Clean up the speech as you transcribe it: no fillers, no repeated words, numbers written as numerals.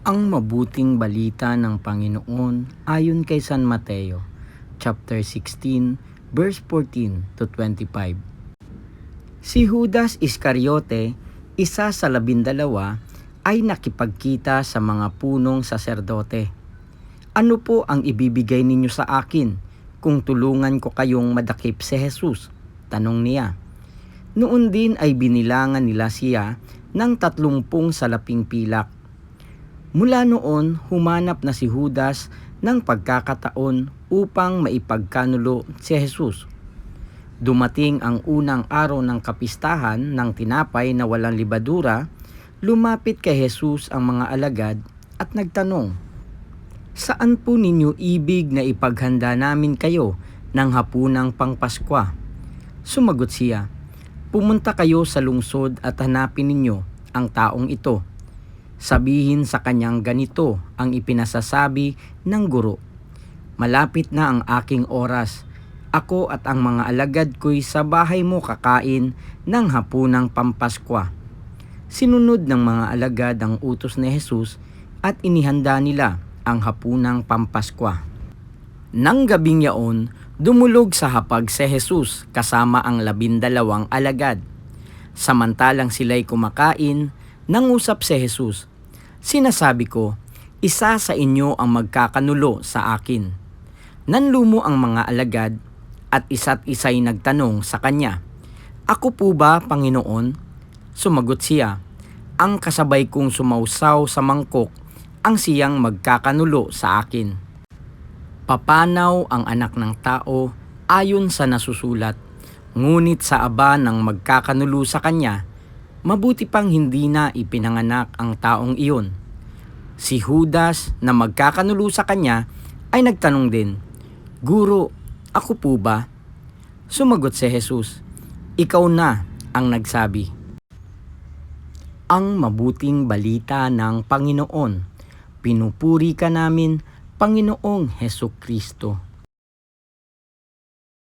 Ang mabuting balita ng Panginoon ayon kay San Mateo, chapter 16, verse 14 to 25. Si Judas Iscariote, isa sa 12, ay nakipagkita sa mga punong saserdote. Ano po ang ibibigay ninyo sa akin kung tulungan ko kayong madakip si Jesus? Tanong niya. Noon din ay binilangan nila siya ng 30 salaping pilak. Mula noon, humanap na si Judas ng pagkakataon upang maipagkanulo si Jesus. Dumating ang unang araw ng kapistahan ng tinapay na walang libadura, lumapit kay Jesus ang mga alagad at nagtanong, "Saan po ninyo ibig na ipaghanda namin kayo ng hapunang pangpaskwa?" Sumagot siya, "Pumunta kayo sa lungsod at hanapin ninyo ang taong ito. Sabihin sa kanyang ganito ang ipinasasabi ng guro. Malapit na ang aking oras. Ako at ang mga alagad ko'y sa bahay mo kakain ng hapunang pampaskwa." Sinunod ng mga alagad ang utos ni Jesus at inihanda nila ang hapunang pampaskwa. Nang gabing yaon, dumulog sa hapag si Jesus kasama ang 12 alagad. Samantalang sila'y kumakain, nangusap si Jesus, "Sinasabi ko, isa sa inyo ang magkakanulo sa akin." Nanlumo ang mga alagad at isa't isa'y nagtanong sa kanya, "Ako po ba, Panginoon?" Sumagot siya, "Ang kasabay kong sumausaw sa mangkok ang siyang magkakanulo sa akin. Papanaw ang anak ng tao ayon sa nasusulat, ngunit sa aba ng magkakanulo sa kanya, mabuti pang hindi na ipinanganak ang taong iyon." Si Judas na magkakanulo sa kanya ay nagtanong din, "Guro, ako po ba?" Sumagot si Jesus, "Ikaw na ang nagsabi." Ang mabuting balita ng Panginoon. Pinupuri ka namin, Panginoong Hesukristo.